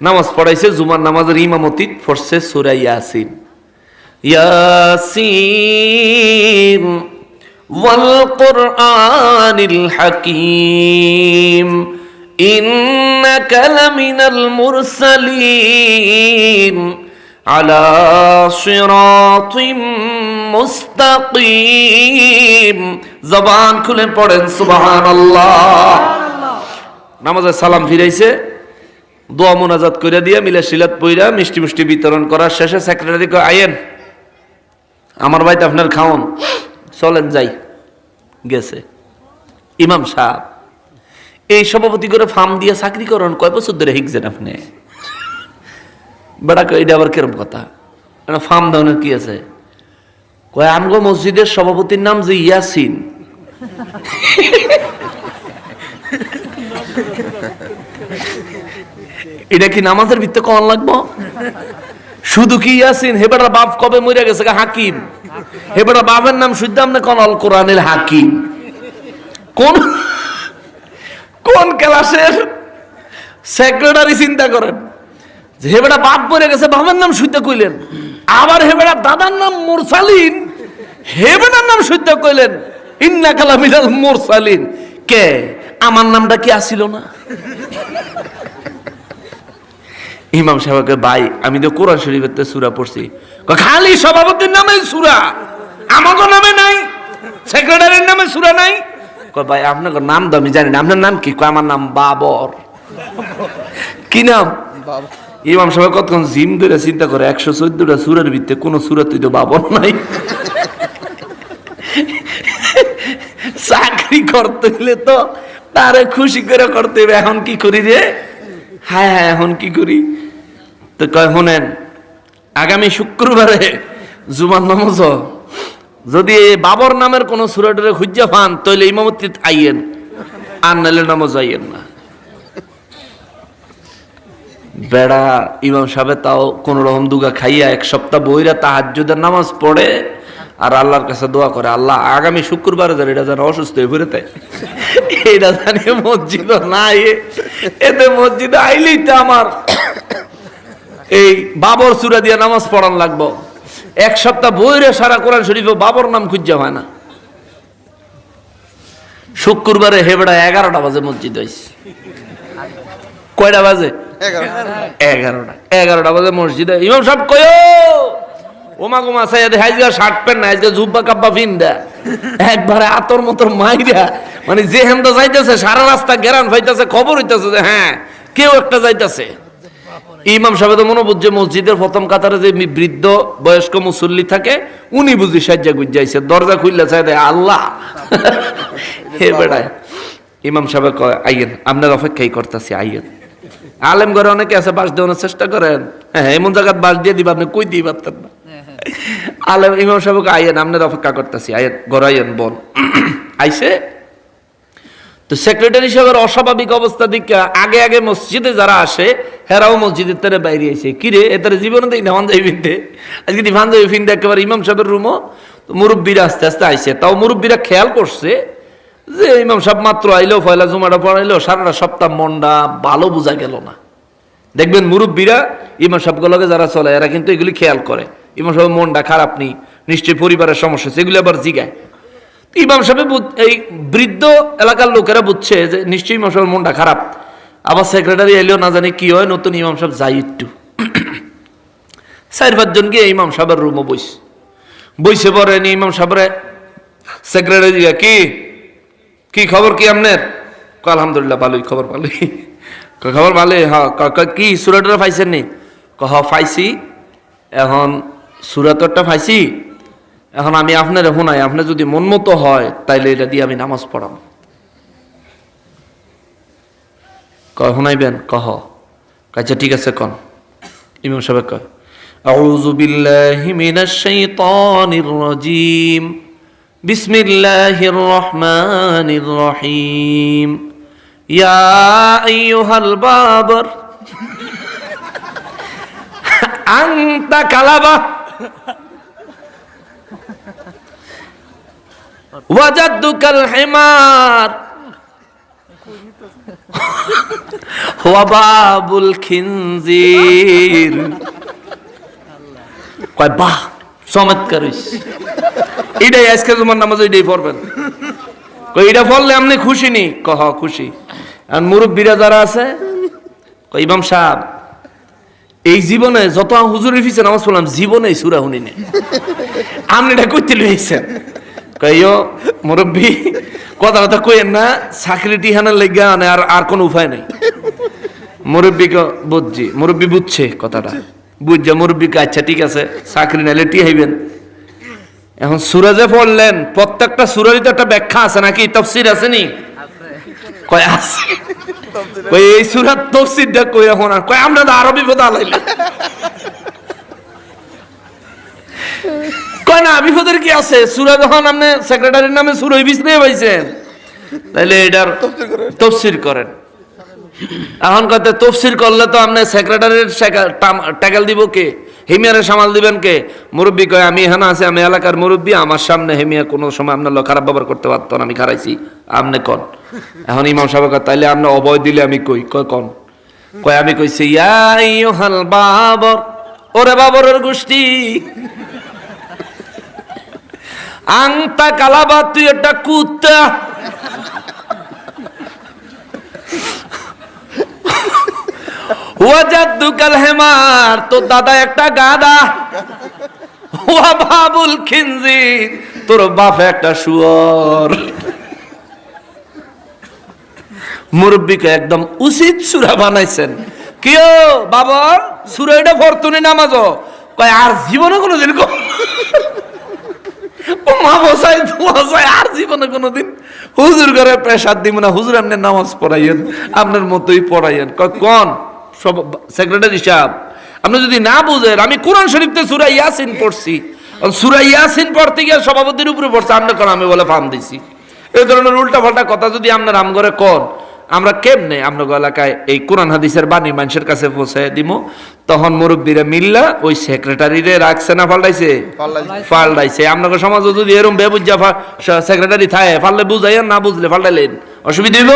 নামাজ পড়াইছে, জুমার নামাজের ইমামতি পড়ছে সূরা ইয়াসিন। ইয়াসিন ওয়াল কুরআনিল হাকীম ইন্নাকা লামিনাল মুরসালিন আলা সিরাতিম মুস্তাকিম। জবান খুলে পড়েন সুবহানাল্লাহ। নামাজে সালাম ফিরাইছে, দোয়া মোনাজাত করে দিয়ে মিলে সিলাত পইরা মিষ্টি মিষ্টি বিতরণ করার শেষে সেক্রেটারি কয়, আইয়েন আমার বাড়িতে আপনার খাওন, চলেন যাই। গেছে ইমাম সাহেব। এই সভাপতি করে ফার্ম দিয়ে চাকরি করেন, কয় বছর ধরে শিখছেন আপনি? বেড়া কয়, এটা আবার কিরম কথা? ফার্ম দেওয়ার কি আছে? কয়, আমগো মসজিদের সভাপতির নাম যে ইয়াসিন। এটা কি নামাজের ভিত্তে কন লাগবো? শুধু কি ইয়াসিন? হেবেটার বাপ কবে মরে গেছে? হাকিম। হেবেটার বাপের নাম শুদ্ধ না কোন আল কোরআনের হাকিম? কোন কোন ক্লাসের সেক্রেটারি? চিন্তা করেন, হেবেটা বাপ মরে গেছে, বাবার নাম শুদ্ধ কইলেন। আবার হেবেটার দাদার নাম মুরসালিন, হেবেটার নাম শুদ্ধ কইলেন ইন্নাকা লামিনাল মুরসালিন। কে আমার নামটা কি আসিল না? ইমাম সাহেবকে, ভাই আমি তো কোরআন শরীফের সূরা পড়ছি। খালি সভাপতির নামে সূরা, আমাদের নামে নাই, সেক্রেটারির নামে সূরা নাই। ভাই আপনার নাম তো আমি জানি না, আপনার নাম কি? আমার নাম বাবর। কি নাম? ইমাম সাহেব কতক্ষণ জিম ধরে চিন্তা করে, 114টা সূরার ভিতরে কোন সূরা তুই তো বাবর নাই। চাকরি করতে হলে তো তারে খুশি করে করতে হবে। এখন কি করি রে? হ্যাঁ হ্যাঁ, এখন কি করি? তো কয়, শোনেন, আগামী শুক্রবারে জুমার নামাজ যদি বাবর নামের কোন সূরাটারে খুঁজে পান তাহলে ইমামতি আইয়েন, আর নাইলে নামাজ আইয়েন না। বেড়া ইমাম সাহেব তাও কোন রকম দুগা খাইয়া 1 সপ্তাহ বইরা তাহাজ্জুদের নামাজ পড়ে আর আল্লাহর কাছে দোয়া করে, আল্লাহ আগামী শুক্রবারে যেন এটা যেন অসুস্থ হয়ে ফিরে তাই এটা জানি মসজিদ নাই, এতে মসজিদে আইলেই তো আমার এই বাবর সূরা দিয়ে নামাজ পড়ান লাগবো। 1 সপ্তাহ বইরে সারা কোরআন শরীফে বাবর নাম খুঁজে হয় না। শুক্রবারে হেবেড়া 11টা বাজে মসজিদ হয়েছে। কয়টা বাজে? 11টা বাজে মসজিদে। ইমাম সাহেব কয়, ওমা গোমা সাইয়া হাইজা শার্ট প্যান্ট না, আজকে জুব্বা কাব্বা ফিন্দা একবারে আতর মতর মাইরা, মানে যে হেমদা যাইতেছে সারা রাস্তা গেরান ফাইতেছে, খবর হইতেছে যে হ্যাঁ কেউ একটা যাইতেছে। ইমাম সাহেব তো মনে বুঝছে মসজিদের প্রথম কাতারে যে বৃদ্ধ বয়স্ক মুসল্লি থাকে উনি বুঝি সাজ্জা গুজাইছে, দরজা খুললে চাই দেয় আল্লাহ। হে বেড়ায় ইমাম সাহেব কয়, আইয়েন আপনার অপেক্ষাই করতেছি, আইয়েন। আলেম ঘরে অনেকে আছে বাস দেওয়ানোর চেষ্টা করেন, হ্যাঁ এমন জায়গায় বাস দিয়ে দিবা আপনি কই দিয়ে পারতেন না। আলেম ইমাম সাহেবকে, আইয়েন আপনার অপেক্ষা করতেছি, আইয়েন ঘর আইয়েন বল। আইসে তো সেক্রেটারি সাহেবের অস্বাভাবিক অবস্থা দিকে আগে আগে মসজিদে যারা আসে হেরাও মসজিদের তারা বাইরে আসে, কিরে এদের জীবনে দেখি ধান যাই ফিনতে, আজকে ধান যাই ফিনতে একেবারে ইমাম সাহেবের রুমও। তো মুরব্বীরা আস্তে আস্তে আইসে, তাও মুরব্বীরা খেয়াল করছে যে ইমাম সাহেব মাত্র আইলো, পয়লা জুমাটা পড়াইলো, সারাটা সপ্তাহ মনটা ভালো বোঝা গেল না। দেখবেন মুরব্বীরা ইমাম সাহেবগুলোকে যারা চলে এরা কিন্তু এগুলি খেয়াল করে, ইমাম সাহেব মনটা খারাপ নেই, নিশ্চয়ই পরিবারের সমস্যা, সেগুলি আবার জিগায়। ইমাম সাহেব এই বৃদ্ধ এলাকার লোকেরা বুঝছে যে নিশ্চয়ই ইমাম সাহেবের মনটা খারাপ। আবার সেক্রেটারি এলেও না জানি কি হয়, নতুন ইমাম সাহেব যাই একটু 4-5 জন গিয়ে ইমাম সাহেবের রুমে বইসে পড়েন। ইমাম সাহেবের সেক্রেটারি, কি খবর কি আপনার? আলহামদুলিল্লাহ ভালোই, খবর ভালোই। খবর ভালোই, হ্যাঁ কি সূরাটা পাইছেন নি? পাইছি, এখন সূরাতটা পাইছি, এখন আমি আপনার শোনাই, আপনার যদি মন মতো হয় তাইলে এটা দিয়ে আমি নামাজ পড়াম। শোনাইবেন? আচ্ছা ঠিক আছে কন। ইমাম সাহেব কয়, আউযু বিল্লাহি মিনাশ শাইতানির রাজীম, বিসমিল্লাহির রহমানির রহিম, ইয়া আইয়ুহাল বাবর আনতা কালাবা ওয়াজাদুকাল হিমার। ওয়া বাবুল খিনজির। কয় বাহ চমৎকার হইছে, এটাই আজকে জুমার নামাজে এটাই পড়বেন। কই এটা পড়লে আপনি খুশি নি? কহ খুশি। আর মুরব্বীরা যারা আছে কই ইমাম সাহেব এই জীবনে যত হুজুরের পিছে নামাজ পড়লাম জীবনে সূরা শুনি না, আপনি এটা কইতে লইছেন। কইও মুরব্বী কথা কইেন না, চাকরি টিহানের লেগা আর কোন উপায় নাই। মুরব্বীকে বুঝছি, মুরব্বী বুঝছে কথাটা, বুঝছে মুরব্বীকে আচ্ছা ঠিক আছে চাকরি নাইলে টিহাইবেন। এখন সূরা যে পড়লেন প্রত্যেকটা সূরারই তো একটা ব্যাখ্যা আছে নাকি, তাফসীর আছে নি? কয় আছে। কই এই সূরার তাফসীরটা কই এখন? আর কয় আমরা তো আরবি পড়া লাইলা। কয় না বিপদের কি আছে, সূরা যখন আপনি সেক্রেটারির নামে সূরা বিছরে পাইছেন তাহলে এটার তাফসীর করেন। এখন কত তাফসীর করলে তো আপনি সেক্রেটারির টাকাল দিব কে, হেমিয়ারে সামাল দিবেন কে? মুরব্বী কয় আমি এখানে আছি, আমি এলাকার মুরব্বী, আমার সামনে হেমিয়া কোনো সময় আপনার খারাপ ব্যবহার করতে পারতো না, আমি খারাইছি, আপনি কন। এখন ইমাম সাহেব কয় তাইলে আপনি অবয় দিলে আমি কই, কয় কন। কয় আমি কইছি ইয়া আইয়ুহাল বাবর, ওরে বাবরের গোষ্ঠী, আংতা কালাবা, তুই একটা কুত্তা, ওয়াজাদুকাল হেমার, তোর দাদা একটা গাধা, ওয়া বাবুল খিনজির, তোর বাপ একটা শুয়োর। মুরব্বীকে একদম উচিত সূরা বানাইছেন। কিও বাবার সূরা এটা ফরতুনি নামাজও? কয় আর জীবনে কোনোদিন ও মা বসাই বসাই আর জীবনে কোনোদিন হুজুর ঘরে প্রেসার দিব না, হুজুর আপনি নামাজ পড়াইয়েন, আপনার মতোই পড়াইয়েন। কয় কোন সব সেক্রেটারি সাহেব আপনি যদি না বুঝেন, আমি কোরআন শরীফতে সূরা ইয়াসিন পড়ছি, সূরা ইয়াসিন পড়তে গিয়ে সভাপতির উপরে পড়ছে, আপনি কোন আমি বলে ফার্ম দিছি। এই ধরনের উল্টা পাল্টা কথা যদি আপনার আম করে কোন, আমরা কেমনে আপনার এলাকায় এই কোরআন হাদিসের বাণী মানুষের কাছে পৌঁছে দিব? তখন মুরব্বীরা মিল্লা ওই সেক্রেটারিরে রাখছে না পাল্টাইছে? পাল্টাইছে। আপনাকে সমাজে যদি এরকম বেবুজ্জা সেক্রেটারি থাকে পারলে বুঝাইয়েন, না বুঝলে পাল্টাইলেন, অসুবিধা হইব?